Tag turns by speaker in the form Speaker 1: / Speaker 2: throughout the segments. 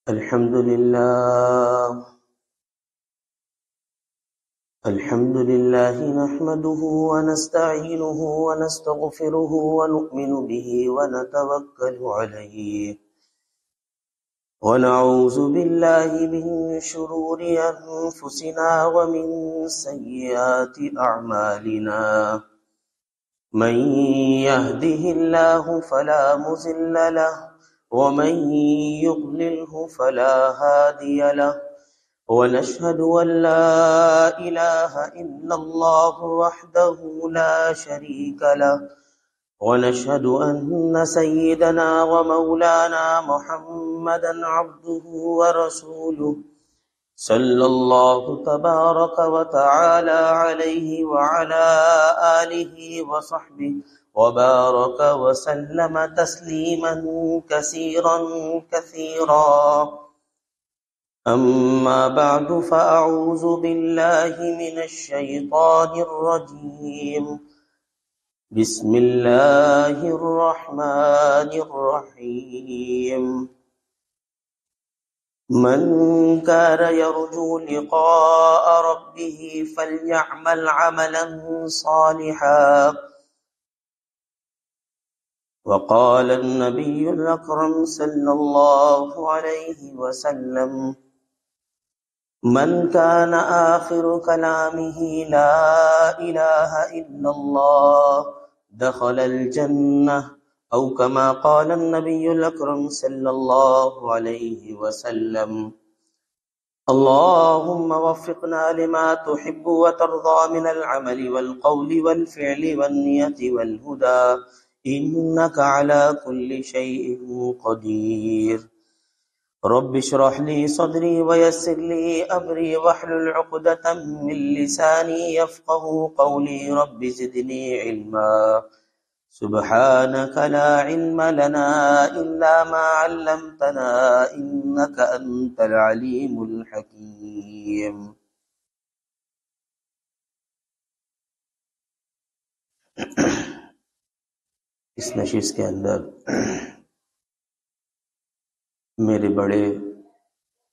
Speaker 1: الحمد لله نحمده ونستعينه ونستغفره ونؤمن به ونتوكل عليه ونعوذ بالله من شرور أنفسنا ومن سيئات أعمالنا من يهده الله فلا مضل له ومن يضلله فلا هادي له ونشهد أن لا إله إلا الله وحده لا شريك له ونشهد أن سيدنا ومولانا محمدا عبده ورسوله صلى الله تبارك وتعالى عليه وعلى آله وصحبه وبارك وسلم تسليما كثيرا كثيرا. أما بعد فأعوذ بالله من الشيطان الرجيم. بسم الله الرحمن الرحيم. من كان يرجو لقاء ربه فليعمل عملا صالحا. وقال النبي الأكرم صلى الله عليه وسلم: من كان آخر كلامه لا إله إلا الله دخل الجنة، أو كما قال النبي الأكرم صلى الله عليه وسلم. اللهم وفقنا لما تحب وترضى من العمل والقول والفعل والنية والهدى، إنك على كل شيء قدير. رب اشرح لي صدري ويسر لي أمري واحلل عقدة من لساني يفقه قولي. رب زدني علما. سبحانك لا علم لنا إلا ما علمتنا إنك أنت العليم الحكيم. اس نشست کے اندر میرے بڑے،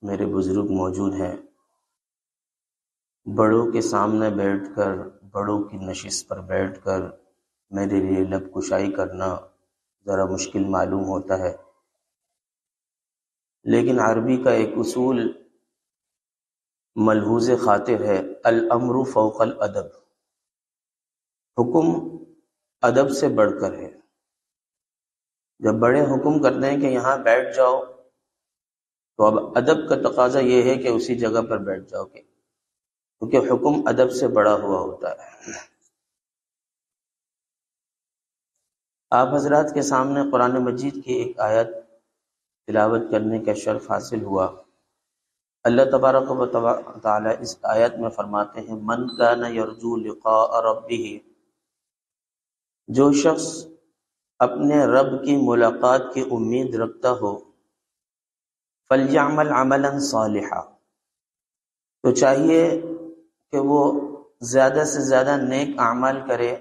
Speaker 1: میرے بزرگ موجود ہیں. بڑوں کے سامنے بیٹھ کر، بڑوں کی نشست پر بیٹھ کر میرے لیے لب کشائی کرنا ذرا مشکل معلوم ہوتا ہے، لیکن عربی کا ایک اصول ملحوظ خاطر ہے: الامر فوق الادب. حکم ادب سے بڑھ کر ہے. جب بڑے حکم کرتے ہیں کہ یہاں بیٹھ جاؤ، تو اب ادب کا تقاضا یہ ہے کہ اسی جگہ پر بیٹھ جاؤ گے، کیونکہ حکم ادب سے بڑا ہوا ہوتا ہے. آپ حضرات کے سامنے قرآن مجید کی ایک آیت تلاوت کرنے کا شرف حاصل ہوا. اللہ تبارک و تعالی اس آیت میں فرماتے ہیں: من کان یرجو لقاء ربہ، جو شخص اپنے رب کی ملاقات کی امید رکھتا ہو، فلیعمل عملا صالحا، تو چاہیے کہ وہ زیادہ سے زیادہ نیک اعمال کرے.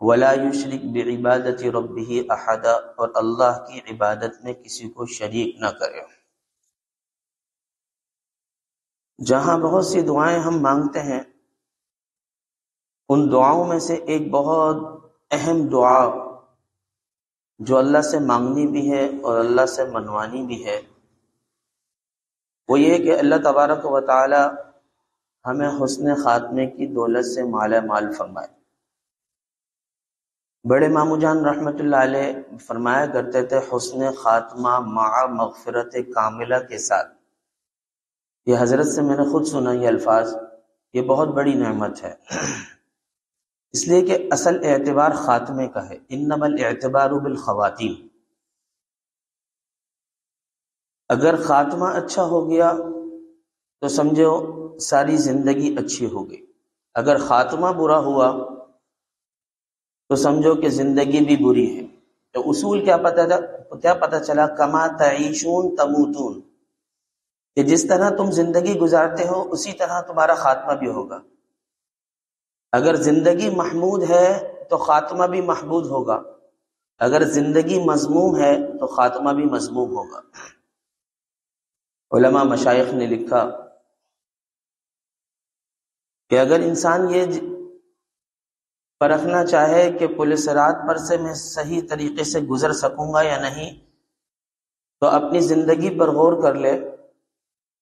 Speaker 1: ولا یشرک بعبادت ربہ احدا، اور اللہ کی عبادت میں کسی کو شریک نہ کرے. جہاں بہت سی دعائیں ہم مانگتے ہیں، ان دعاؤں میں سے ایک بہت اہم دعا جو اللہ سے مانگنی بھی ہے اور اللہ سے منوانی بھی ہے، وہ یہ کہ اللہ تبارک و تعالی ہمیں حسن خاتمے کی دولت سے مالا مال فرمائے. بڑے ماموں جان رحمۃ اللہ علیہ فرمایا کرتے تھے: حسن خاتمہ مع مغفرت کاملہ کے ساتھ. یہ حضرت سے میں نے خود سنا یہ الفاظ. یہ بہت بڑی نعمت ہے، اس لیے کہ اصل اعتبار خاتمے کا ہے. انما الاعتبار بالخواتیم. اگر خاتمہ اچھا ہو گیا تو سمجھو ساری زندگی اچھی ہو گئی. اگر خاتمہ برا ہوا تو سمجھو کہ زندگی بھی بری ہے. تو اصول کیا پتہ چلا؟ کما تعیشون تموتون، کہ جس طرح تم زندگی گزارتے ہو اسی طرح تمہارا خاتمہ بھی ہوگا. اگر زندگی محمود ہے تو خاتمہ بھی محمود ہوگا، اگر زندگی مذموم ہے تو خاتمہ بھی مذموم ہوگا. علماء مشائخ نے لکھا کہ اگر انسان یہ پرکھنا چاہے کہ پل صراط پر سے میں صحیح طریقے سے گزر سکوں گا یا نہیں، تو اپنی زندگی پر غور کر لے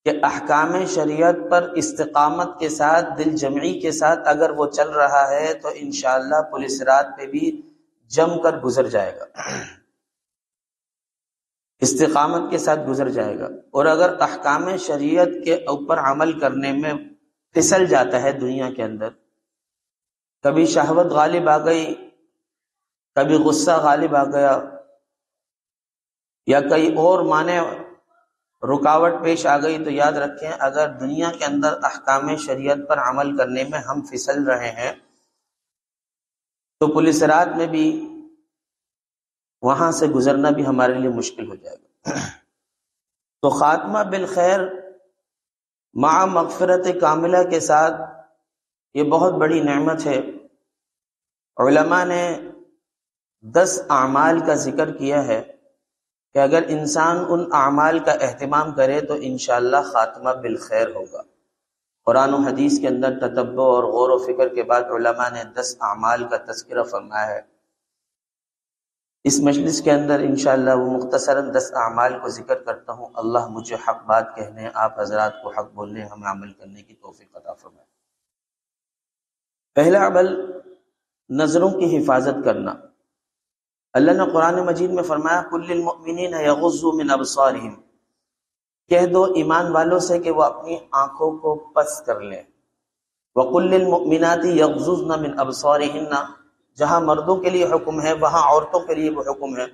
Speaker 1: کہ احکام شریعت پر استقامت کے ساتھ، دل جمعی کے ساتھ اگر وہ چل رہا ہے تو انشاءاللہ پل صراط پہ بھی جم کر گزر جائے گا، استقامت کے ساتھ گزر جائے گا۔ اور اگر احکام شریعت کے اوپر عمل کرنے میں پھسل جاتا ہے دنیا کے اندر، کبھی شہوت غالب آ گئی، کبھی غصہ غالب آ گیا، یا کئی اور معنی رکاوٹ پیش آ گئی، تو یاد رکھیں اگر دنیا کے اندر احکام شریعت پر عمل کرنے میں ہم پھسل رہے ہیں تو پل صراط میں بھی وہاں سے گزرنا بھی ہمارے لیے مشکل ہو جائے گا۔ تو خاتمہ بالخیر مع مغفرت کاملہ کے ساتھ یہ بہت بڑی نعمت ہے۔ علماء نے 10 اعمال کا ذکر کیا ہے کہ اگر انسان ان اعمال کا اہتمام کرے تو انشاءاللہ خاتمہ بالخیر ہوگا۔ قرآن و حدیث کے اندر تتبع اور غور و فکر کے بعد علماء نے 10 اعمال کا تذکرہ فرمایا ہے۔ اس مجلس کے اندر انشاءاللہ وہ مختصراً 10 اعمال کو ذکر کرتا ہوں۔ اللہ مجھے حق بات کہنے، آپ حضرات کو حق بولنے، ہمیں عمل کرنے کی توفیق عطا فرمائے۔ پہلا عمل نظروں کی حفاظت کرنا۔ اللہ نے قرآن مجید میں فرمایا قُل لِّلْمُؤْمِنِينَ يَغُضُّوا مِنْ أَبْصَارِهِمْ، کہہ دو ایمان والوں سے کہ وہ اپنی آنکھوں کو پست کر لیں۔ وَقُل لِّلْمُؤْمِنَاتِ يَغْضُضْنَ مِنْ أَبْصَارِهِنَّ، جہاں مردوں کے لیے حکم ہے وہاں عورتوں کے لیے وہ حکم ہے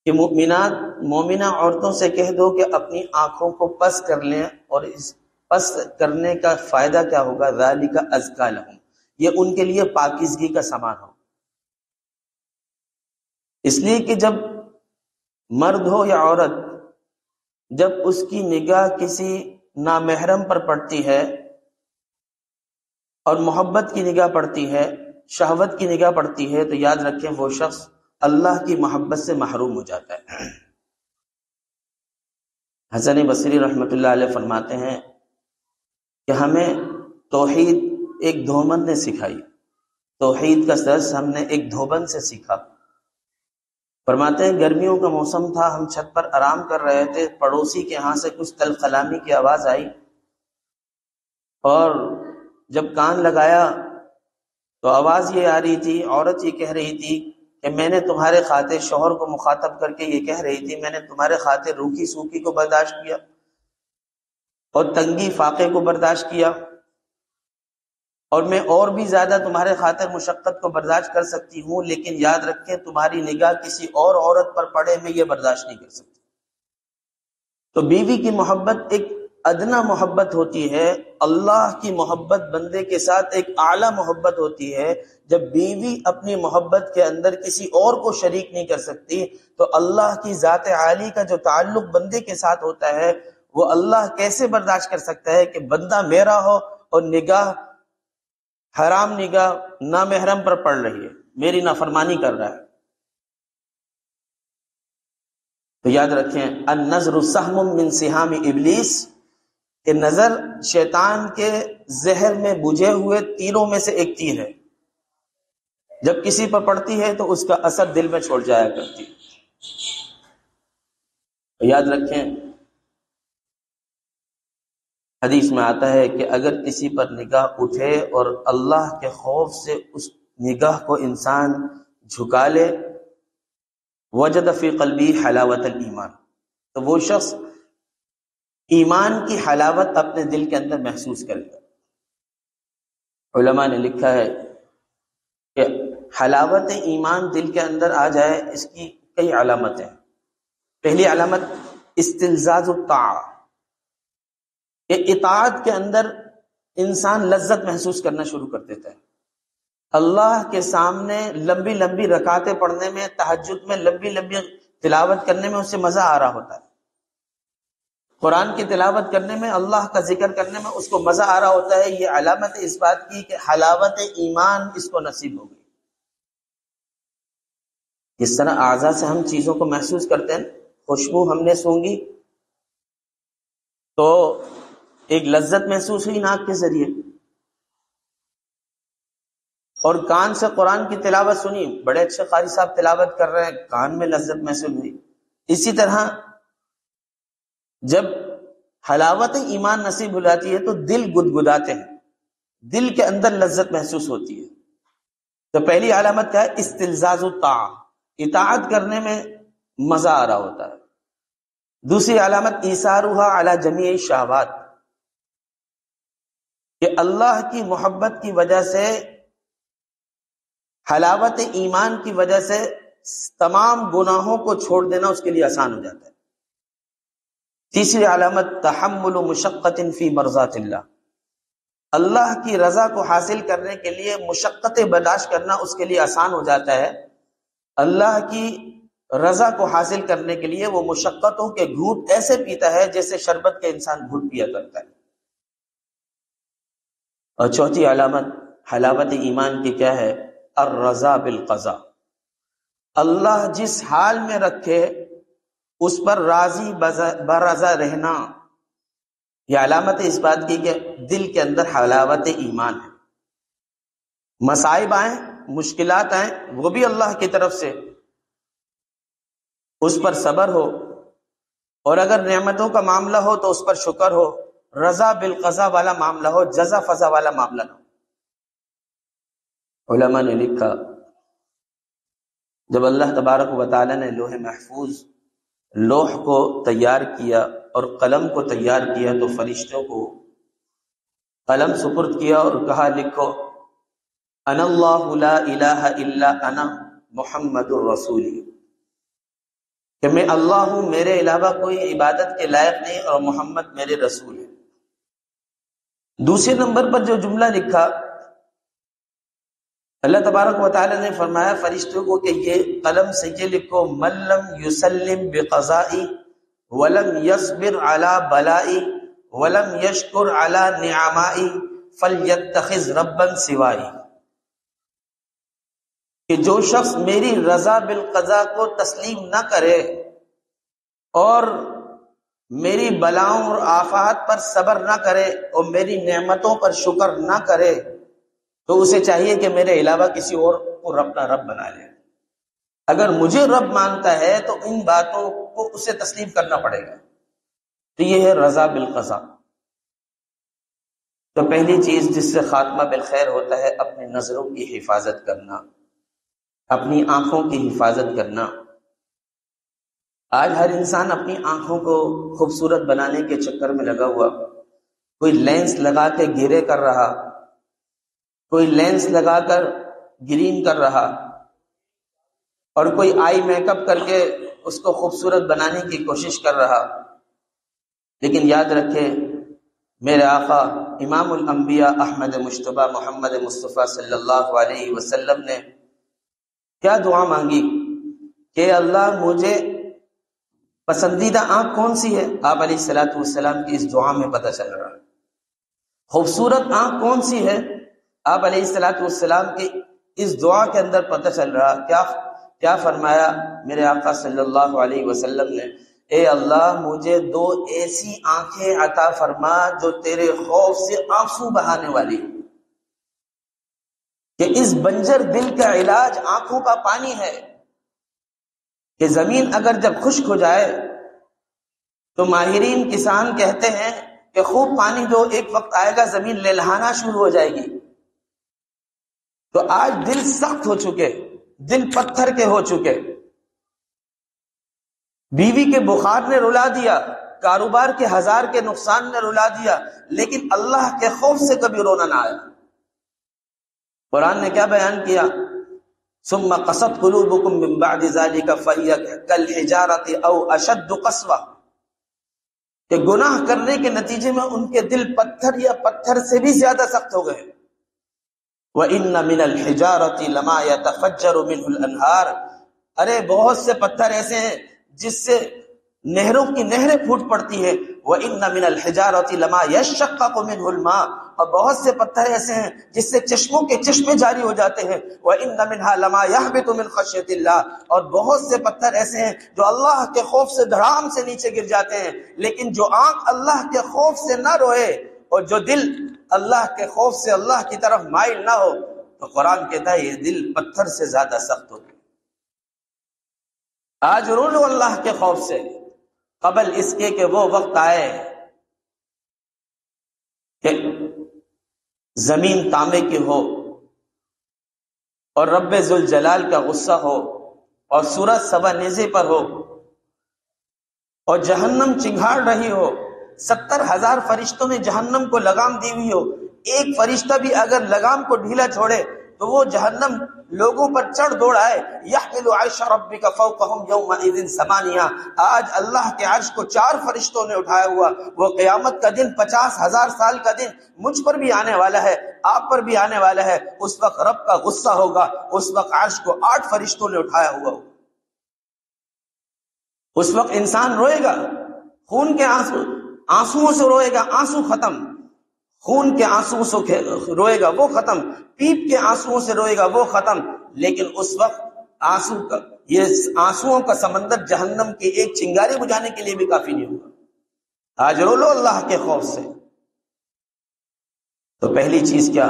Speaker 1: کہ مومنہ عورتوں سے کہہ دو کہ اپنی آنکھوں کو پست کر لیں، اور اس پست کرنے کا فائدہ کیا ہوگا؟ ذَلِكَ أَزْكَىٰ لَهُمْ، یہ ان کے لیے پاکیزگی کا سامان ہو۔ اس لیے کہ جب مرد ہو یا عورت، جب اس کی نگاہ کسی نامحرم پر پڑتی ہے اور محبت کی نگاہ پڑتی ہے، شہوت کی نگاہ پڑتی ہے، تو یاد رکھیں وہ شخص اللہ کی محبت سے محروم ہو جاتا ہے۔ حسن بصری رحمۃ اللہ علیہ فرماتے ہیں کہ ہمیں توحید ایک دھوبن نے سکھائی، توحید کا درس ہم نے ایک دھوبن سے سیکھا۔ فرماتے ہیں گرمیوں کا موسم تھا، ہم چھت پر آرام کر رہے تھے، پڑوسی کے ہاں سے کچھ تل کلامی کی آواز آئی، اور جب کان لگایا تو آواز یہ آ رہی تھی، عورت یہ کہہ رہی تھی کہ میں نے تمہارے خاطر، شوہر کو مخاطب کر کے یہ کہہ رہی تھی، میں نے تمہارے خاطر روکھی سوکھی کو برداشت کیا اور تنگی فاقے کو برداشت کیا، اور میں اور بھی زیادہ تمہارے خاطر مشقت کو برداشت کر سکتی ہوں، لیکن یاد رکھیں تمہاری نگاہ کسی اور عورت پر پڑے میں یہ برداشت نہیں کر سکتی۔ تو بیوی کی محبت ایک ادنا محبت ہوتی ہے، اللہ کی محبت بندے کے ساتھ ایک اعلیٰ محبت ہوتی ہے۔ جب بیوی اپنی محبت کے اندر کسی اور کو شریک نہیں کر سکتی تو اللہ کی ذات عالی کا جو تعلق بندے کے ساتھ ہوتا ہے وہ اللہ کیسے برداشت کر سکتا ہے کہ بندہ میرا ہو اور نگاہ حرام نگاہ نامحرم پر پڑ رہی ہے، میری نافرمانی کر رہا ہے۔ تو یاد رکھیں النظر سہم من سہام ابلیس، کہ نظر شیطان کے زہر میں بجھے ہوئے تیروں میں سے ایک تیر ہے، جب کسی پر پڑتی ہے تو اس کا اثر دل میں چھوڑ جایا کرتی ہے۔ تو یاد رکھیں حدیث میں آتا ہے کہ اگر کسی پر نگاہ اٹھے اور اللہ کے خوف سے اس نگاہ کو انسان جھکا لے، وجد فی قلبی حلاوت الایمان، تو وہ شخص ایمان کی حلاوت اپنے دل کے اندر محسوس کرے گا۔ علماء نے لکھا ہے کہ حلاوت ایمان دل کے اندر آ جائے، اس کی کئی علامتیں۔ پہلی علامت استلذاذ الطاعہ، کہ اطاعت کے اندر انسان لذت محسوس کرنا شروع کر دیتا ہے۔ اللہ کے سامنے لمبی لمبی رکعتیں پڑھنے میں، تہجد میں لمبی لمبی تلاوت کرنے میں اسے مزہ آ رہا ہوتا ہے، قرآن کی تلاوت کرنے میں، اللہ کا ذکر کرنے میں اس کو مزہ آ رہا ہوتا ہے۔ یہ علامت اس بات کی کہ حلاوت ایمان اس کو نصیب ہو گئی۔ جس طرح اعضاء سے ہم چیزوں کو محسوس کرتے ہیں، خوشبو ہم نے سونگھی تو ایک لذت محسوس ہوئی ناک کے ذریعے، اور کان سے قرآن کی تلاوت سنی، بڑے اچھے قاری صاحب تلاوت کر رہے ہیں، کان میں لذت محسوس ہوئی۔ اسی طرح جب حلاوت ایمان نصیب ہو جاتی ہے تو دل گدگداتے ہیں، دل کے اندر لذت محسوس ہوتی ہے۔ تو پہلی علامت کیا ہے؟ استلذاذ الطاعہ، اطاعت کرنے میں مزہ آ رہا ہوتا ہے۔ دوسری علامت ایثارھا علی جمیع الشہوات، کہ اللہ کی محبت کی وجہ سے، حلاوت ایمان کی وجہ سے تمام گناہوں کو چھوڑ دینا اس کے لیے آسان ہو جاتا ہے۔ تیسری علامت تحمل مشقت فی مرضات اللہ، اللہ کی رضا کو حاصل کرنے کے لیے مشقتیں برداشت کرنا اس کے لیے آسان ہو جاتا ہے۔ اللہ کی رضا کو حاصل کرنے کے لیے وہ مشقتوں کے گھونٹ ایسے پیتا ہے جیسے شربت کے انسان گھونٹ پیا کرتا ہے۔ اور چوتھی علامت حلاوت ایمان کی کیا ہے؟ الرضا بالقضاء، اللہ جس حال میں رکھے اس پر راضی برضا رہنا۔ یہ علامت اس بات کی کہ دل کے اندر حلاوت ایمان ہے، مصائب آئیں، مشکلات آئیں، وہ بھی اللہ کی طرف سے، اس پر صبر ہو، اور اگر نعمتوں کا معاملہ ہو تو اس پر شکر ہو، رضا بالقضاء والا معاملہ ہو، جزا فضا والا معاملہ نہ ہو۔ علماء نے لکھا جب اللہ تبارک و تعالی نے لوح محفوظ، لوح کو تیار کیا اور قلم کو تیار کیا تو فرشتوں کو قلم سپرد کیا اور کہا لکھو انا اللہ لا الہ الا انا محمد الرسول، کہ میں اللہ ہوں، میرے علاوہ کوئی عبادت کے لائق نہیں اور محمد میرے رسول ہے۔ دوسرے نمبر پر جو جملہ لکھا، اللہ تبارک و تعالی نے فرمایا فرشتوں کو کہ یہ قلم سے یہ لکھو من لم یسلم بقضائی ولم یصبر علی بلائی ولم یشکر علی نعمائی فلیتخذ ربا سوائی، کہ جو شخص میری رضا بالقضاء کو تسلیم نہ کرے اور میری بلاؤں اور آفات پر صبر نہ کرے اور میری نعمتوں پر شکر نہ کرے تو اسے چاہیے کہ میرے علاوہ کسی اور کو اپنا رب بنا لے۔ اگر مجھے رب مانتا ہے تو ان باتوں کو اسے تسلیم کرنا پڑے گا۔ تو یہ ہے رضا بالقضاء۔ تو پہلی چیز جس سے خاتمہ بالخیر ہوتا ہے اپنی نظروں کی حفاظت کرنا، اپنی آنکھوں کی حفاظت کرنا۔ آج ہر انسان اپنی آنکھوں کو خوبصورت بنانے کے چکر میں لگا ہوا، کوئی لینس لگا کے گھیرے کر رہا، کوئی لینس لگا کر گرین کر رہا، اور کوئی آئی میک اپ کر کے اس کو خوبصورت بنانے کی کوشش کر رہا۔ لیکن یاد رکھے میرے آقا امام الانبیاء احمد مجتبی محمد مصطفیٰ صلی اللہ علیہ وسلم نے کیا دعا مانگی کہ اللہ مجھے پسندیدہ آنکھ کون سی ہے؟ آپ علیہ الصلوۃ والسلام کی اس دعا میں پتہ چل رہا ہے۔ خوبصورت آنکھ کون سی ہے؟ آپ علیہ الصلوۃ والسلام کی اس دعا کے اندر پتہ چل رہا۔ کیا فرمایا میرے آقا صلی اللہ علیہ وسلم نے؟ اے اللہ مجھے دو ایسی آنکھیں عطا فرما جو تیرے خوف سے آنسو بہانے والی، کہ اس بنجر دل کا علاج آنکھوں کا پانی ہے، کہ زمین اگر جب خشک ہو جائے تو ماہرین کسان کہتے ہیں کہ خوب پانی جو ایک وقت آئے گا زمین لہلانا شروع ہو جائے گی۔ تو آج دل سخت ہو چکے، دل پتھر کے ہو چکے، بیوی کے بخار نے رلا دیا، کاروبار کے ہزار کے نقصان نے رلا دیا، لیکن اللہ کے خوف سے کبھی رونا نہ آیا۔ قرآن نے کیا بیان کیا؟ ثم قست قلوبکم من بعد ذلک فہی کالحجارۃ او اشد قسوہ، کہ گناہ کرنے کے نتیجے میں ان کے دل پتھر یا پتھر سے بھی زیادہ سخت ہو گئے۔ وَإِنَّ مِنَ الْحِجَارَةِ لَمَا يَتَفَجَّرُ مِنْهُ الْأَنْهَارُ، ارے بہت سے پتھر ایسے ہیں جس سے نہروں کی نہریں پھوٹ پڑتی ہیں. وَإِنَّ مِنَ الْحِجَارَةِ لَمَا يَشَّقَّقُ مِنْهُ الْمَاءُ، اور بہت سے پتھر ایسے ہیں جس سے چشموں کے چشمے جاری ہو جاتے ہیں. وَإِنَّ مِنْهَا لَمَا يَهْبِطُ مِنْ خَشْيَةِ اللَّهِ، اور بہت سے پتھر ایسے ہیں جو اللہ کے خوف سے دھڑام سے نیچے گر جاتے ہیں. لیکن جو آنکھ اللہ کے خوف سے نہ روئے اور جو دل اللہ کے خوف سے اللہ کی طرف مائل نہ ہو، تو قرآن کہتا ہے یہ دل پتھر سے زیادہ سخت ہوتا ہے. آج رو لو اللہ کے خوف سے، قبل اس کے کہ وہ وقت آئے کہ زمین تانبے کی ہو اور رب ذوالجلال کا غصہ ہو اور سورج سبا نیزے پر ہو اور جہنم چنگھاڑ رہی ہو، 70,000 فرشتوں نے جہنم کو لگام دی ہوئی ہو، ایک فرشتہ بھی اگر لگام کو ڈھیلا چھوڑے تو وہ جہنم لوگوں پر چڑھ دوڑ آئے. یحمل عرش ربک فوقہم یومئذ ثمانیہ، آج اللہ کے عرش کو 4 فرشتوں نے اٹھایا ہوا. وہ قیامت کا دن 50,000 سال کا دن مجھ پر بھی آنے والا ہے، آپ پر بھی آنے والا ہے. اس وقت رب کا غصہ ہوگا، اس وقت عرش کو 8 فرشتوں نے اٹھایا ہوا ہوگا. اس وقت انسان روئے گا، خون کے آنسوؤں سے روئے گا، آنسو ختم. خون کے آنسوؤں سے روئے گا وہ ختم، پیپ کے آنسوؤں سے روئے گا وہ ختم. لیکن اس وقت یہ آنسوؤں کا سمندر جہنم کی ایک چنگاری بجھانے کے لیے بھی کافی نہیں ہوگا. آج رو لو اللہ کے خوف سے. تو پہلی چیز کیا؟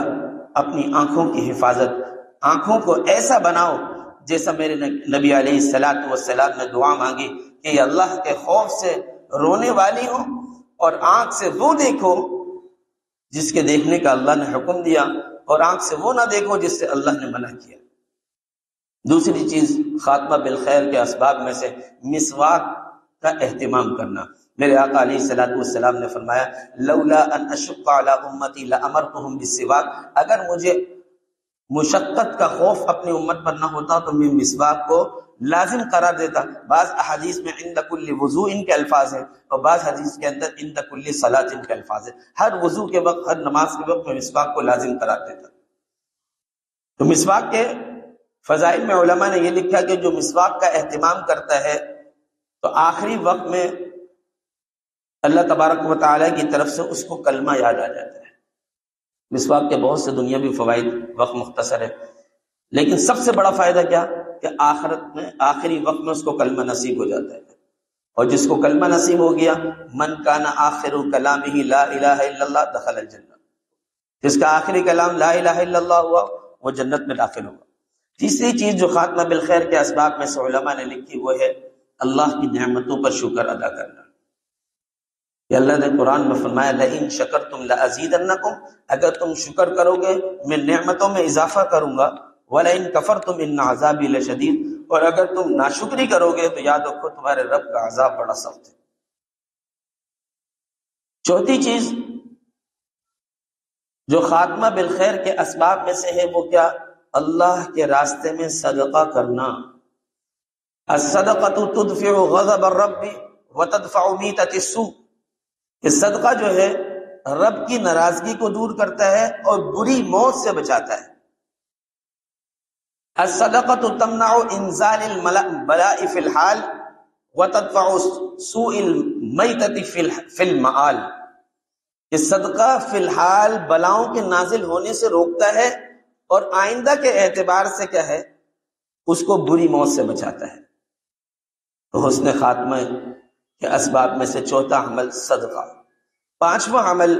Speaker 1: اپنی آنکھوں کی حفاظت. آنکھوں کو ایسا بناؤ جیسا میرے نبی علیہ الصلوۃ والسلام نے دعا مانگی کہ یہ اللہ کے خوف سے رونے والی ہو، اور آنکھ سے وہ دیکھو جس کے دیکھنے کا اللہ نے حکم دیا، اور آنکھ سے وہ نہ دیکھو جس سے اللہ نے منع کیا. دوسری چیز خاتمہ بالخیر کے اسباب میں سے مسواک کا اہتمام کرنا. میرے آقا علیہ الصلوۃ والسلام نے فرمایا لولا ان اشق علی امتی لامرتهم بالسواک، اگر مجھے مشقت کا خوف اپنی امت پر نہ ہوتا تو میں مسواک کو لازم قرار دیتا. بعض احادیث میں عند کل وضوء ان کے الفاظ ہیں، اور بعض حدیث کے اندر عند کل صلاۃ ان کے الفاظ ہیں. ہر وضو کے وقت، ہر نماز کے وقت میں مسواک کو لازم قرار دیتا. تو مسواک کے فضائل میں علماء نے یہ لکھا کہ جو مسواک کا اہتمام کرتا ہے تو آخری وقت میں اللہ تبارک و تعالیٰ کی طرف سے اس کو کلمہ یاد آ جاتا ہے. مسواک کے بہت سے دنیاوی فوائد، وقت مختصر ہے، لیکن سب سے بڑا فائدہ کیا کہ آخرت میں آخری وقت میں اس کو کلمہ نصیب ہو جاتا ہے. اور جس کو کلمہ نصیب ہو گیا، من کان آخر کلامہ لا الہ الا اللہ دخل الجنہ، جس کا آخری کلام لا الہ الا اللہ ہوا وہ جنت میں داخل ہوگا. تیسری چیز جو خاتمہ بالخیر کے اسباب میں سے علماء نے لکھی وہ ہے اللہ کی نعمتوں پر شکر ادا کرنا. کہ اللہ نے قرآن میں فرمایا لئن شکرتم لازیدنکم، اگر تم شکر کرو گے میں نعمتوں میں اضافہ کروں گا. ولئن کفرتم ان عذابی لشدید، اور اگر تم ناشکری کرو گے تو یاد رکھو تمہارے رب کا عذاب بڑا سخت ہے. چوتھی چیز جو خاتمہ بالخیر کے اسباب میں سے ہے وہ کیا؟ اللہ کے راستے میں صدقہ کرنا. الصدقۃ تدفع غضب الرب وتدفع میتۃ السوء، کہ صدقہ جو ہے رب کی ناراضگی کو دور کرتا ہے اور بری موت سے بچاتا ہے. الصدقۃ تمنع انزال البلاء فی الحال وتدفع سوء المیتۃ فی المآل، کہ صدقہ فی الحال بلاؤں کے نازل ہونے سے روکتا ہے اور آئندہ کے اعتبار سے کیا ہے اس کو بری موت سے بچاتا ہے. تو حسن خاتمہ کے اسباب میں سے چوتھا عمل صدقہ. پانچواں عمل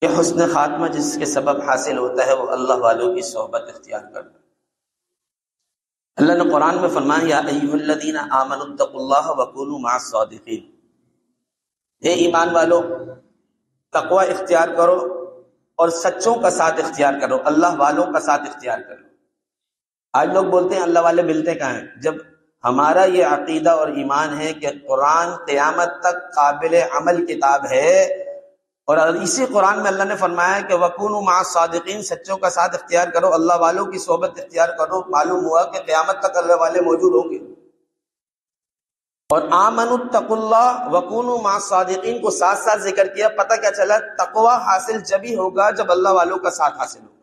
Speaker 1: کہ حسن خاتمہ جس کے سبب حاصل ہوتا ہے وہ اللہ والوں کی صحبت اختیار کرنا. اللہ نے قرآن میں فرمایا یا ایھا الذین آمنوا اتقوا اللہ وکونوا مع الصادقین، اے ایمان والو تقوی اختیار کرو اور سچوں کا ساتھ اختیار کرو، اللہ والوں کا ساتھ اختیار کرو. آج لوگ بولتے ہیں اللہ والے ملتے کہاں ہیں؟ جب ہمارا یہ عقیدہ اور ایمان ہے کہ قرآن قیامت تک قابل عمل کتاب ہے، اور اسی قرآن میں اللہ نے فرمایا کہ وَكُونُوا مَعَ الصَّادِقِينَ، سچوں کا ساتھ اختیار کرو، اللہ والوں کی صحبت اختیار کرو، معلوم ہوا کہ قیامت تک اللہ والے موجود ہوں گے. اور آمنوا اتقوا اللہ وَكُونُوا مَعَ الصَّادِقِينَ کو ساتھ ساتھ ذکر کیا. پتہ کیا چلا؟ تقوی حاصل جب ہی ہوگا جب اللہ والوں کا ساتھ حاصل ہوگا.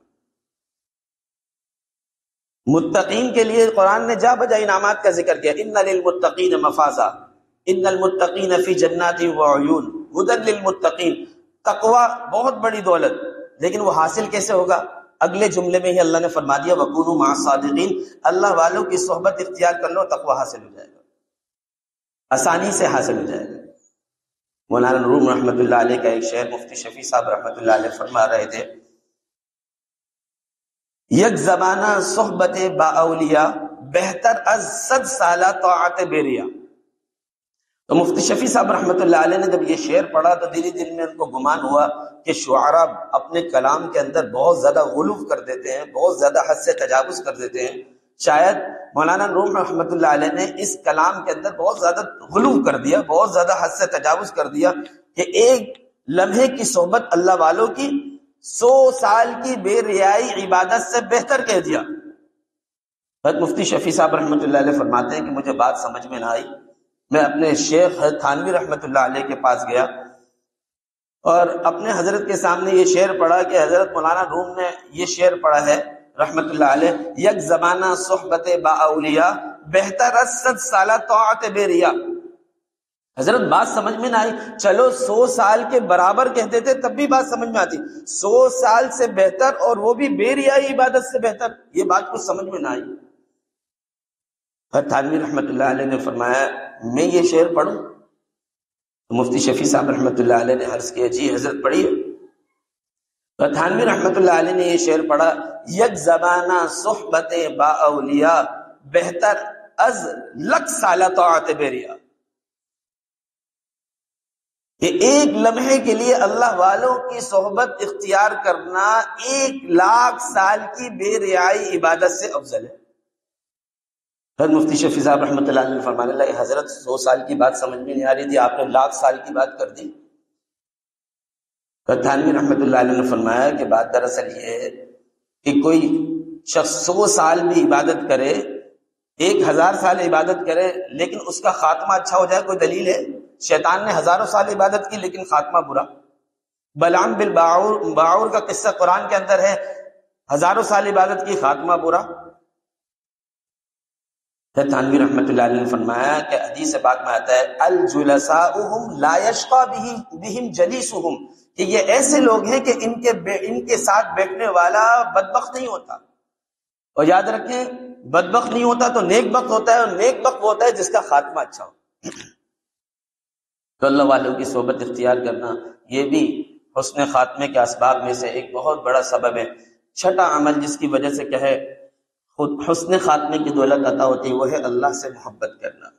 Speaker 1: متقین کے لیے قرآن نے جا بجا انعامات کا ذکر کیا، ان للمتقین مفازا، ان المتقین فی جنات وعیون ھدی للمتقین۔ تقوی بہت بڑی دولت، لیکن وہ حاصل کیسے ہوگا؟ اگلے جملے میں ہی اللہ نے فرما دیا وَکُونُوا مَعَ الصَّادِقِینَ، اللہ والوں کی صحبت اختیار کر لو، تقوی حاصل ہو جائے گا، آسانی سے حاصل ہو جائے گا۔ مولانا روم رحمۃ اللہ علیہ کا ایک شعر مفتی شفیع صاحب رحمۃ اللہ علیہ فرما رہے تھے، یک زمانہ صحبت با اولیاء بہتر از 100 سالہ طاعت بیریا۔ تو مفتی شفیع صاحب رحمۃ اللہ علیہ نے جب یہ شعر پڑھا تو دل میں ان کو گمان ہوا کہ شعراء اپنے کلام کے اندر بہت زیادہ غلو کر دیتے ہیں، بہت زیادہ حد سے تجاوز کر دیتے ہیں۔ شاید مولانا روم رحمۃ اللہ علیہ نے اس کلام کے اندر بہت زیادہ غلو کر دیا، بہت زیادہ حد سے تجاوز کر دیا کہ ایک لمحے کی صحبت اللہ والوں کی 100 سال کی بے ریائی عبادت سے بہتر کہہ دیا۔ حضرت مفتی شفیع صاحب رحمۃ اللہ علیہ فرماتے ہیں کہ مجھے بات سمجھ میں نہ آئی، میں اپنے شیخ حضرت تھانوی رحمۃ اللہ علیہ کے پاس گیا اور اپنے حضرت کے سامنے یہ شعر پڑھا کہ حضرت مولانا روم نے یہ شعر پڑھا ہے رحمۃ اللہ علیہ، یک زمانہ صحبت با اولیاء بہتر از 100 سالہ طاعت بیریا۔ حضرت بات سمجھ میں نہ آئی، چلو 100 سال کے برابر کہتے تھے تب بھی بات سمجھ میں آتی، 100 سال سے بہتر اور وہ بھی بے ریائی عبادت سے بہتر، یہ بات کچھ سمجھ میں نہ آئی۔ تھانوی رحمۃ اللہ علیہ نے فرمایا میں یہ شعر پڑھوں؟ تو مفتی شفیع صاحب رحمۃ اللہ علیہ نے عرض کیا جی حضرت پڑھیے۔ تو تھانوی رحمۃ اللہ علیہ نے یہ شعر پڑھا، یک زمانہ صحبت با اولیاء بہتر از 100 سالہ طاعت بیریا، کہ ایک لمحے کے لیے اللہ والوں کی صحبت اختیار کرنا 1,00,000 سال کی بے ریائی عبادت سے افضل ہے۔ حضرت مفتی شفیع صاحب رحمۃ اللہ علیہ فرمانے لگے حضرت 100 سال کی بات سمجھ میں نہیں آ رہی تھی، آپ نے 1,00,000 سال کی بات کر دی۔ تھانوی رحمۃ اللہ علیہ نے فرمایا کہ بات دراصل یہ ہے کہ کوئی شخص 100 سال بھی عبادت کرے، 1,000 سال عبادت کرے، لیکن اس کا خاتمہ اچھا ہو جائے، کوئی دلیل ہے؟ شیطان نے ہزاروں سال عبادت کی لیکن خاتمہ برا۔ بلعام بالباعور کا قصہ قرآن کے اندر ہے، ہزاروں سال عبادت کی، خاتمہ برا۔ تھانوی رحمۃ اللہ علیہ نے فرمایا کہ حدیث پاک میں آتا ہے الجلساؤہم لا یشقی بہم جلیسہم، کہ یہ ایسے لوگ ہیں کہ ان کے ساتھ بیٹھنے والا بدبخت نہیں ہوتا۔ اور یاد رکھیں بدبخت نہیں ہوتا تو نیک بخت ہوتا ہے، اور نیک بخت ہوتا ہے جس کا خاتمہ اچھا ہو۔ تو اللہ والوں کی صحبت اختیار کرنا یہ بھی حسن خاتمے کے اسباب میں سے ایک بہت بڑا سبب ہے۔ چھٹا عمل جس کی وجہ سے کہے خود حسن خاتمے کی دولت عطا ہوتی ہے وہ ہے اللہ سے محبت کرنا۔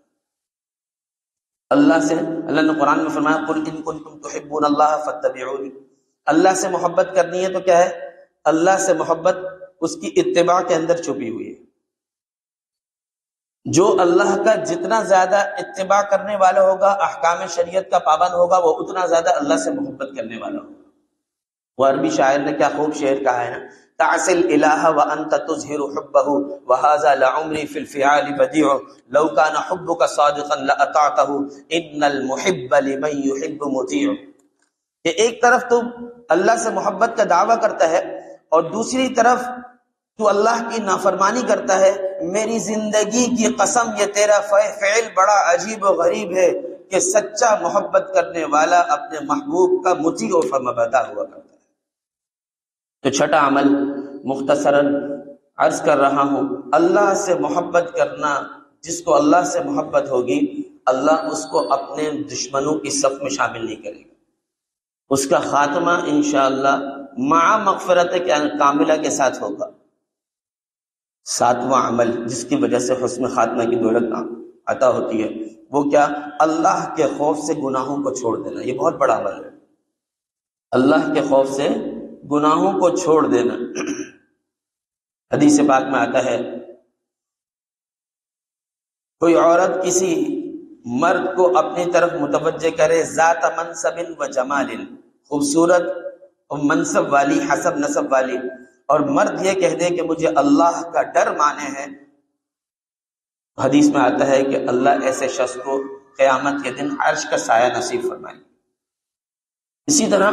Speaker 1: اللہ نے قرآن میں فرمایا قل ان کنتم تحبون اللہ فاتبعونی، اللہ سے محبت کرنی ہے تو کیا ہے؟ اللہ سے محبت اس کی اتباع کے اندر چھپی ہوئی ہے۔ جو اللہ کا جتنا زیادہ اتباع کرنے والا ہوگا، احکام شریعت کا پابند ہوگا، وہ اتنا زیادہ اللہ سے محبت کرنے والا ہوگا۔ وہ عربی شاعر نے کیا خوب شعر کہا ہے نا، تعص الالہ وانت تظہر حبہ وہذا لعمری فی الفعال بدیع لو کان حبک صادقا لاطعتہ ان المحب لمن یحب مطیع، کہ ایک طرف تو اللہ سے محبت کا دعویٰ کرتا ہے اور دوسری طرف تو اللہ کی نافرمانی کرتا ہے، میری زندگی کی قسم یہ تیرا فعل بڑا عجیب و غریب ہے کہ سچا محبت کرنے والا اپنے محبوب کا مطیع و فرمانبردار ہوا کرتا ہے۔ تو چھٹا عمل مختصراً عرض کر رہا ہوں، اللہ سے محبت کرنا، جس کو اللہ سے محبت ہوگی اللہ اس کو اپنے دشمنوں کی صف میں شامل نہیں کرے گا، اس کا خاتمہ انشاءاللہ مع مغفرت کاملہ کے ساتھ ہوگا۔ ساتواں عمل جس کی وجہ سے حسن خاتمہ کی دولت عطا ہوتی ہے وہ کیا؟ اللہ کے خوف سے گناہوں کو چھوڑ دینا، یہ بہت بڑا عمل ہے۔ اللہ کے خوف سے گناہوں کو چھوڑ دینا۔ حدیث پاک میں آتا ہے کوئی عورت کسی مرد کو اپنی طرف متوجہ کرے، ذات منصب و جمال، خوبصورت اور منصب والی، حسب نسب والی، اور مرد یہ کہہ دے کہ مجھے اللہ کا ڈر مانے ہے، حدیث میں آتا ہے کہ اللہ ایسے شخص کو قیامت کے دن عرش کا سایہ نصیب فرمائے۔ اسی طرح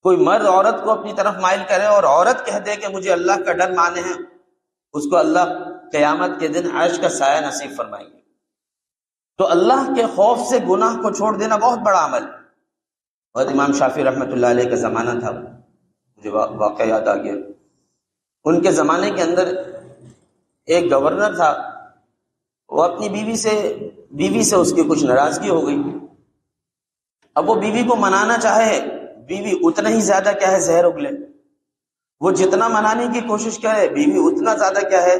Speaker 1: کوئی مرد عورت کو اپنی طرف مائل کرے اور عورت کہہ دے کہ مجھے اللہ کا ڈر مانے ہیں، اس کو اللہ قیامت کے دن عرش کا سایہ نصیب فرمائیں گے۔ تو اللہ کے خوف سے گناہ کو چھوڑ دینا بہت بڑا عمل ہے۔ اور امام شافعی رحمۃ اللہ علیہ کا زمانہ تھا، مجھے واقعہ یاد آ گیا، ان کے زمانے کے اندر ایک گورنر تھا، وہ اپنی بیوی سے اس کی کچھ ناراضگی ہو گئی۔ اب وہ بیوی کو منانا چاہے، بیوی اتنا ہی زیادہ کیا ہے زہر اگلے، وہ جتنا منانے کی کوشش کرے بیوی اتنا زیادہ کیا ہے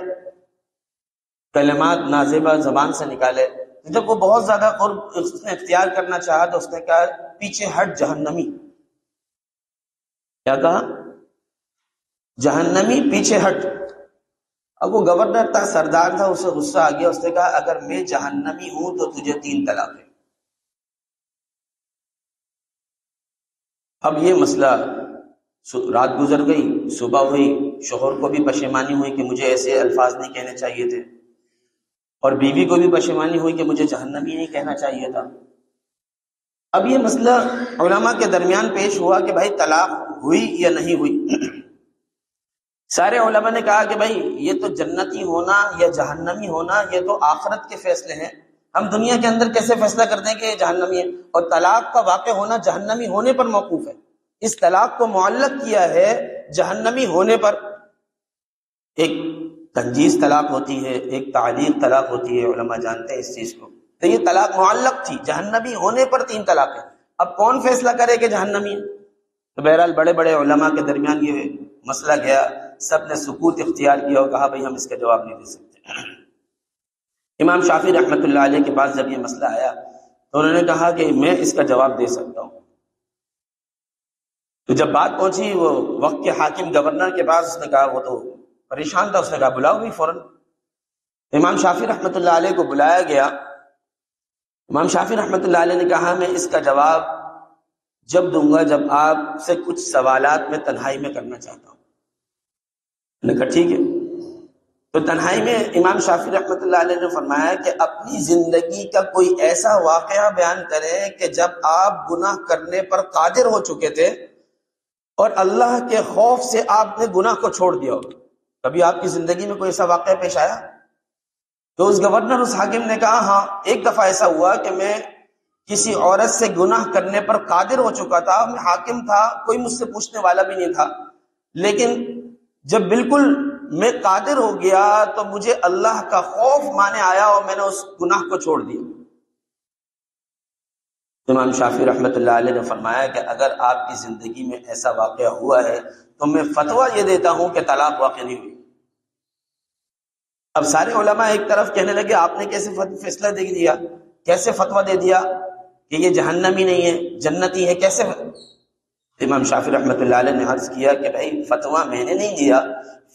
Speaker 1: کلمات نازیبہ زبان سے نکالے۔ جب وہ بہت زیادہ قرب اس نے اختیار کرنا چاہا تو اس نے کہا پیچھے ہٹ جہنمی، کیا کہا؟ جہنمی پیچھے ہٹ۔ اب وہ گورنر تھا، سردار تھا، اسے غصہ آ گیا، اس نے کہا اگر میں جہنمی ہوں تو تجھے 3 طلاق ہے۔ اب یہ مسئلہ رات گزر گئی، صبح ہوئی، شوہر کو بھی پشیمانی ہوئی کہ مجھے ایسے الفاظ نہیں کہنے چاہیے تھے، اور بیوی کو بھی پشیمانی ہوئی کہ مجھے جہنمی نہیں کہنا چاہیے تھا۔ اب یہ مسئلہ علماء کے درمیان پیش ہوا کہ بھائی طلاق ہوئی یا نہیں ہوئی۔ سارے علماء نے کہا کہ بھائی یہ تو جنتی ہونا یا جہنمی ہونا یہ تو آخرت کے فیصلے ہیں، ہم دنیا کے اندر کیسے فیصلہ کرتے ہیں کہ یہ جہنمی ہے؟ اور طلاق کا واقع ہونا جہنمی ہونے پر موقوف ہے۔ اس طلاق کو معلق کیا ہے جہنمی ہونے پر۔ ایک تنجیز طلاق ہوتی ہے، ایک تعلیق طلاق ہوتی ہے، علماء جانتے ہیں اس چیز کو۔ تو یہ طلاق معلق تھی، جہنمی ہونے پر 3 طلاق ہے۔ اب کون فیصلہ کرے کہ جہنمی ہے؟ تو بہرحال بڑے بڑے علماء کے درمیان یہ مسئلہ گیا، سب نے سکوت اختیار کیا اور کہا بھائی ہم اس کا جواب نہیں دے سکتے۔ امام شافعی رحمۃ اللہ علیہ کے پاس جب یہ مسئلہ آیا تو انہوں نے کہا کہ میں اس کا جواب دے سکتا ہوں۔ تو جب بات پہنچی وہ وقت کے حاکم گورنر کے پاس، اس نے کہا، وہ تو پریشان تھا، اس نے کہا بلاؤ بھی فوراً۔ امام شافعی رحمۃ اللہ علیہ کو بلایا گیا۔ امام شافعی رحمۃ اللہ علیہ نے کہا میں اس کا جواب جب دوں گا جب آپ سے کچھ سوالات میں تنہائی میں کرنا چاہتا ہوں۔ میں نے کہا ٹھیک ہے۔ تو تنہائی میں امام شافعی رحمۃ اللہ علیہ نے فرمایا کہ اپنی زندگی کا کوئی ایسا واقعہ بیان کریں کہ جب آپ گناہ کرنے پر قادر ہو چکے تھے اور اللہ کے خوف سے آپ نے گناہ کو چھوڑ دیا ہو۔ کبھی آپ کی زندگی میں کوئی ایسا واقعہ پیش آیا؟ تو اس گورنر، اس حاکم نے کہا ہاں، ایک دفعہ ایسا ہوا کہ میں کسی عورت سے گناہ کرنے پر قادر ہو چکا تھا، میں حاکم تھا، کوئی مجھ سے پوچھنے والا بھی نہیں تھا، لیکن جب بالکل میں قادر ہو گیا تو مجھے اللہ کا خوف مانے آیا اور میں نے اس گناہ کو چھوڑ دیا۔ امام شافعی رحمۃ اللہ علیہ نے فرمایا کہ اگر آپ کی زندگی میں ایسا واقعہ ہوا ہے تو میں فتویٰ یہ دیتا ہوں کہ طلاق واقع نہیں ہوئی۔ اب سارے علماء ایک طرف کہنے لگے آپ نے کیسے فیصلہ دے دیا، کیسے فتویٰ دے دیا کہ یہ جہنمی نہیں ہے جنتی ہے، کیسے؟ امام شافعی رحمۃ اللہ علیہ نے عرض کیا کہ بھائی فتویٰ میں نے نہیں دیا،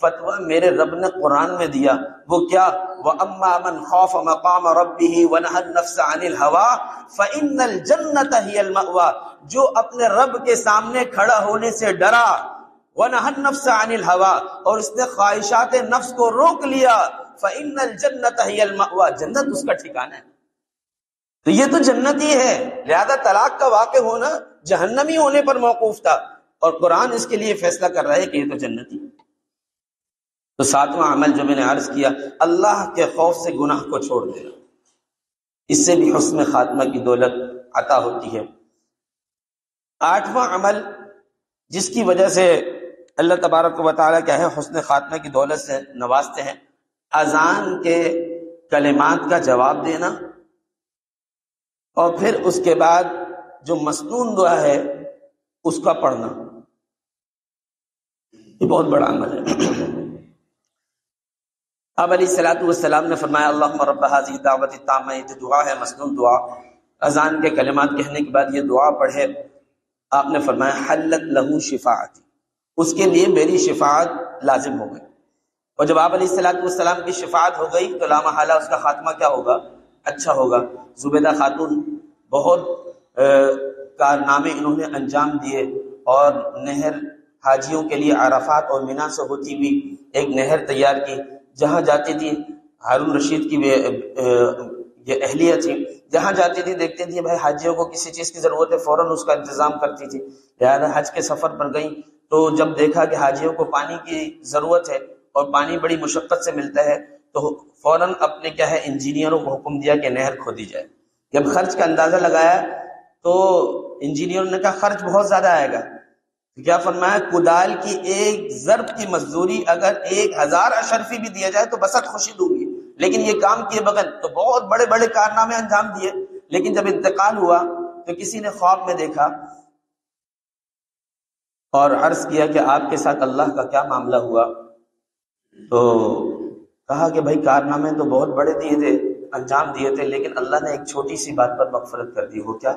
Speaker 1: فتویٰ میرے رب نے قرآن میں دیا۔ وہ کیا؟ وَأَمَّا مَنْ خَافَ مَقَامَ رَبِّهِ وَنَهَى النَّفْسَ عَنِ الْهَوَىٰ فَإِنَّ الْجَنَّةَ هِيَ الْمَأْوَىٰ، جو اپنے رب کے سامنے کھڑا ہونے سے ڈرا، وَنَهَى النَّفْسَ عَنِ الْهَوَىٰ، اور اس نے خواہشات نفس کو روک لیا، فَإِنَّ الْجَنَّةَ هِيَ الْمَأْوَىٰ، جنت اس کا ٹھکانہ ہے۔ تو یہ تو جنتی ہے، لہذا طلاق کا واقع ہونا جہنمی ہونے پر موقوف تھا، اور قرآن اس کے لیے فیصلہ کر رہا ہے کہ یہ تو جنتی ہے۔ تو 7واں عمل جو میں نے عرض کیا، اللہ کے خوف سے گناہ کو چھوڑ دینا، اس سے بھی حسن خاتمہ کی دولت عطا ہوتی ہے۔ 8واں عمل جس کی وجہ سے اللہ تبارک و تعالیٰ کیا ہے حسن خاتمہ کی دولت سے نوازتے ہیں، اذان کے کلمات کا جواب دینا، اور پھر اس کے بعد جو مسنون دعا ہے اس کا پڑھنا، یہ بہت بڑا عمل ہے۔ اب علیہ الصلوۃ والسلام نے فرمایا اللہم رب ھذہ الدعوۃ التامہ، یہ جو دعا ہے مسنون دعا، اذان کے کلمات کہنے کے بعد یہ دعا پڑھے، آپ نے فرمایا حلت لہ شفاعتی، اس کے لیے میری شفاعت لازم ہو گئی۔ اور جب آپ علیہ الصلوۃ والسلام کی شفاعت ہو گئی تو لامحالہ اس کا خاتمہ کیا ہوگا؟ اچھا ہوگا۔ زبیدہ خاتون بہت کارنامے انہوں نے انجام دیے، اور نہر حاجیوں کے لیے عرفات اور مینا سے ہوتی ہوئی ایک نہر تیار کی، جہاں جاتی تھی، ہارون رشید کی یہ اہلیہ تھی، جہاں جاتی تھی دیکھتے تھی بھائی حاجیوں کو کسی چیز کی ضرورت ہے، فوراً اس کا انتظام کرتی تھی۔ لہٰذا حج کے سفر پر گئیں تو جب دیکھا کہ حاجیوں کو پانی کی ضرورت ہے اور پانی بڑی مشقت سے ملتا ہے تو فوراً اپنے کیا ہے انجینئروں کو حکم دیا کہ نہر کھودی جائے. جب خرچ کا اندازہ لگایا تو انجینئروں نے کہا خرچ بہت زیادہ آئے گا. کیا فرمایا کدال کی ایک ضرب کی مزدوری اگر 1000 اشرفی بھی دیا جائے تو بسط خوشی دوں گی، لیکن یہ کام کیے بغیر تو بہت بڑے بڑے کارنامے انجام دیے. لیکن جب انتقال ہوا تو کسی نے خواب میں دیکھا اور عرض کیا کہ آپ کے ساتھ اللہ کا کیا معاملہ ہوا؟ تو کہا کہ بھائی کارنامے تو بہت بڑے دیے تھے، انجام دیے تھے، لیکن اللہ نے ایک چھوٹی سی بات پر مغفرت کر دی. وہ کیا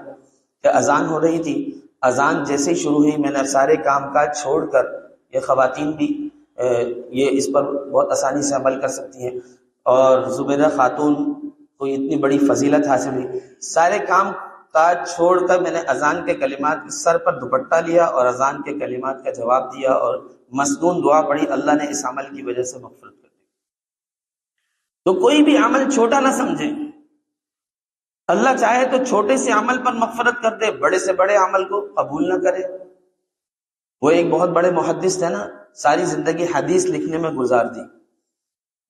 Speaker 1: کہ اذان ہو رہی تھی، اذان جیسے ہی شروع ہوئی میں نے سارے کام کاج چھوڑ کر، یہ خواتین بھی یہ اس پر بہت آسانی سے عمل کر سکتی ہیں، اور زبیدہ خاتون کو اتنی بڑی فضیلت حاصل ہوئی، سارے کام کاج چھوڑ کر میں نے اذان کے کلمات سر پر دوپٹہ لیا اور اذان کے کلمات کا جواب دیا اور مسنون دعا پڑھی. اللہ نے اس عمل کی وجہ سے مغفرت کر دی. تو کوئی بھی عمل چھوٹا نہ سمجھے، اللہ چاہے تو چھوٹے سے عمل پر مغفرت کر دے، بڑے سے بڑے عمل کو قبول نہ کرے. وہ ایک بہت بڑے محدث تھے نا، ساری زندگی حدیث لکھنے میں گزار دی.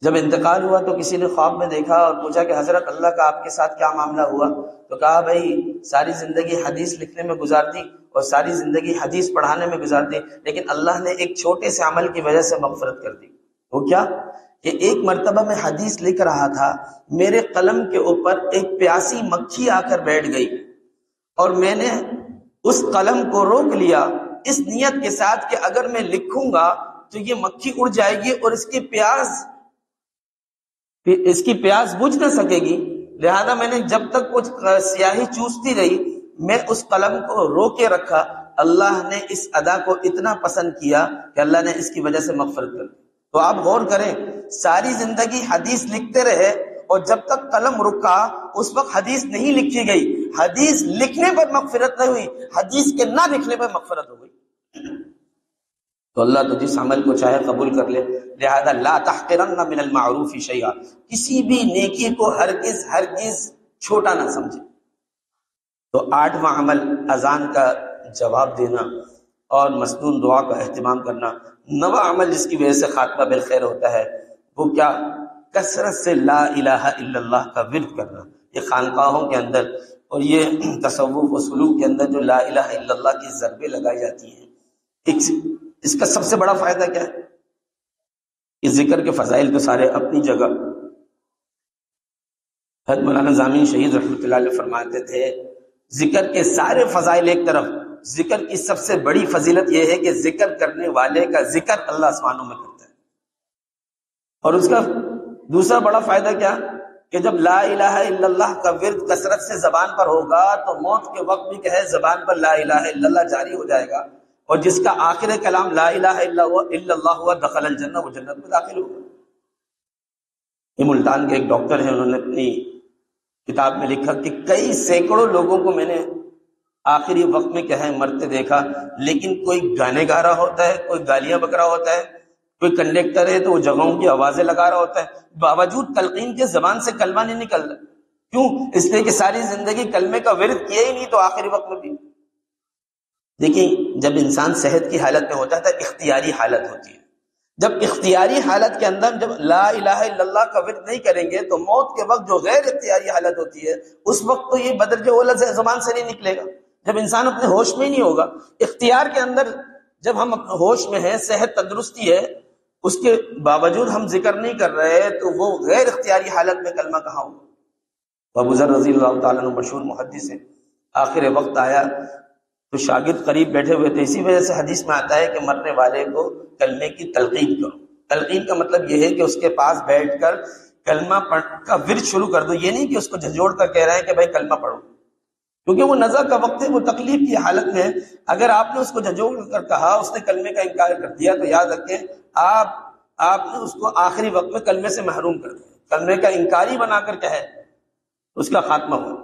Speaker 1: جب انتقال ہوا تو کسی نے خواب میں دیکھا اور پوچھا کہ حضرت اللہ کا آپ کے ساتھ کیا معاملہ ہوا؟ تو کہا بھائی ساری زندگی حدیث لکھنے میں گزار دی اور ساری زندگی حدیث پڑھانے میں گزار دی، لیکن اللہ نے ایک چھوٹے سے عمل کی وجہ سے مغفرت کر دی. وہ کیا کہ ایک مرتبہ میں حدیث لکھ رہا تھا، میرے قلم کے اوپر ایک پیاسی مکھی آ کر بیٹھ گئی اور میں نے اس قلم کو روک لیا اس نیت کے ساتھ کہ اگر میں لکھوں گا تو یہ مکھی اڑ جائے گی اور اس کی پیاس بجھ نہ سکے گی. لہذا میں نے جب تک کچھ سیاہی چوستی رہی میں اس قلم کو رو کے رکھا. اللہ نے اس ادا کو اتنا پسند کیا کہ اللہ نے اس کی وجہ سے مغفرت کر دی. تو آپ غور کریں، ساری زندگی حدیث لکھتے رہے اور جب تک قلم رکا اس وقت حدیث نہیں لکھی گئی. حدیث لکھنے پر مغفرت نہیں ہوئی، حدیث کے نہ لکھنے پر مغفرت ہو گئی. تو اللہ تو جس عمل کو چاہے قبول کر لے. لہذا لا تحقرن من المعروف شیئا، کسی بھی نیکی کو ہرگز چھوٹا نہ سمجھے. تو 8واں عمل اذان کا جواب دینا اور مسنون دعا کا اہتمام کرنا. 9واں عمل جس کی وجہ سے خاتمہ بالخیر ہوتا ہے وہ کیا؟ کثرت سے لا الہ الا اللہ کا ورد کرنا. یہ خانقاہوں کے اندر اور یہ تصوف و سلوک کے اندر جو لا الہ الا اللہ کی ضربیں لگائی جاتی ہیں، اس کا سب سے بڑا فائدہ کیا ہے؟ اس ذکر کے فضائل تو سارے اپنی جگہ. حضرت مولانا ضامن شہید رحمۃ اللہ علیہ فرماتے تھے ذکر کے سارے فضائل ایک طرف، ذکر کی سب سے بڑی فضیلت یہ ہے کہ ذکر کرنے والے کا ذکر اللہ آسمانوں میں کرتا ہے. اور اس کا دوسرا بڑا فائدہ کیا کہ جب لا الہ الا اللہ کا ورد کثرت سے زبان پر ہوگا تو موت کے وقت بھی کہے زبان پر لا الہ الا اللہ جاری ہو جائے گا، اور جس کا آخر کلام لا الہ الا اللہ ہوا دخل الجنہ، وہ جنت میں داخل ہوگا. یہ ملتان کے ایک ڈاکٹر ہیں، انہوں نے اپنی کتاب میں لکھا کہ کئی سینکڑوں لوگوں کو میں نے آخری وقت میں کہیں مرتے دیکھا، لیکن کوئی گانے گا رہا ہوتا ہے، کوئی گالیاں بک رہا ہوتا ہے، کوئی کنڈکٹر ہے تو وہ جگہوں کی آوازیں لگا رہا ہوتا ہے، باوجود تلقین کے زبان سے کلمہ نہیں نکل رہا. کیوں؟ اس لیے کہ ساری زندگی کلمے کا ورد کیا ہی نہیں، تو آخری وقت میں بھی. دیکھیں جب انسان صحت کی حالت میں ہوتا ہے تو اختیاری حالت ہوتی ہے. جب اختیاری حالت کے اندر جب لا الہ الا اللہ کا ورد نہیں کریں گے تو موت کے وقت جو غیر اختیاری حالت ہوتی ہے اس وقت تو یہ بدر جو لفظ زبان سے نہیں نکلے گا، جب انسان اپنے ہوش میں ہی نہیں ہوگا. اختیار کے اندر جب ہم اپنے ہوش میں ہیں، صحت تندرستی ہے، اس کے باوجود ہم ذکر نہیں کر رہے تو وہ غیر اختیاری حالت میں کلمہ کہاں ہوگا. ابو ذر رضی اللہ تعالیٰ عنہ مشہور محدث ہے، آخر وقت آیا تو شاگرد قریب بیٹھے ہوئے تھے. اسی وجہ سے حدیث میں آتا ہے کہ مرنے والے کو کلمے کی تلقین کرو. تلقین کا مطلب یہ ہے کہ اس کے پاس بیٹھ کر کلمہ پڑھ کا ورد شروع کر دو. یہ نہیں کہ اس کو جھنجھوڑ کر کہہ رہے ہیں کہ بھائی کلمہ پڑھو، کیونکہ وہ نزع کا وقت ہے، وہ تکلیف کی حالت میں ہے. اگر آپ نے اس کو جھنجھوڑ کر کہا، اس نے کلمے کا انکار کر دیا، تو یاد رکھیں آپ نے اس کو آخری وقت میں کلمے سے محروم کر دیا. کلمے کا انکاری بنا کر کہے اس کا خاتمہ ہو.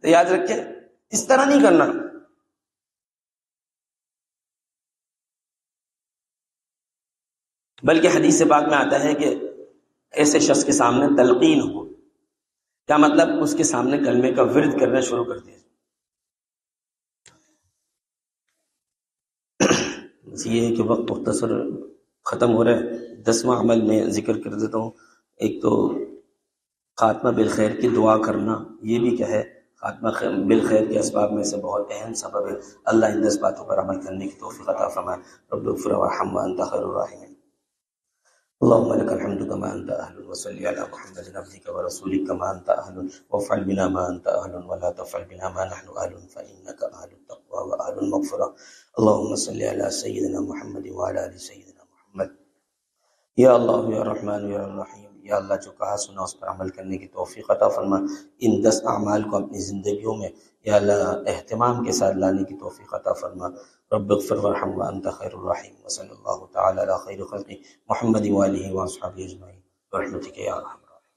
Speaker 1: تو یاد رکھیں اس طرح نہیں کرنا. بلکہ حدیث پاک میں آتا ہے کہ ایسے شخص کے سامنے تلقین ہو. کیا مطلب؟ اس کے سامنے کلمے کا ورد کرنا شروع کر دیا. بس یہ ہے کہ وقت مختصر ختم ہو رہا ہے۔ 10واں عمل میں ذکر کر دیتا ہوں۔ ایک تو خاتمہ بالخیر کی دعا کرنا، یہ بھی کیا ہے، خاتمہ بالخیر کے اسباب میں سے بہت اہم سبب ہے۔ اللہ ان 10 باتوں پر عمل کرنے کی توفیق عطا فرمائے۔ رب اغفر وارحم وانت خیر الراحمین۔ اللهم لك الحمد كما أنت أهل، وصل على محمد عبدك ورسولك كما أنت أهل، وافعل بنا ما أنت أهل ولا تفعل بنا ما نحن أهل، فإنك أهل التقوى وأهل المغفرة۔ اللهم صل على سيدنا محمد وعلى آل سيدنا محمد۔ یا اللہ یا رحمان یا رحیم، یا اللہ جو کہا سنا اس پر عمل کرنے کی توفیق عطا فرما۔ ان 10 اعمال کو اپنی زندگیوں میں یا اللہ اہتمام کے ساتھ لانے کی توفیق عطا فرما۔ رب اغفر وارحم وانت خیر الرحیم، وصلی اللہ تعالی علی خیر خلق محمد وآلہ واصحابہ اجمعین برحمتک یا ارحم الراحمین۔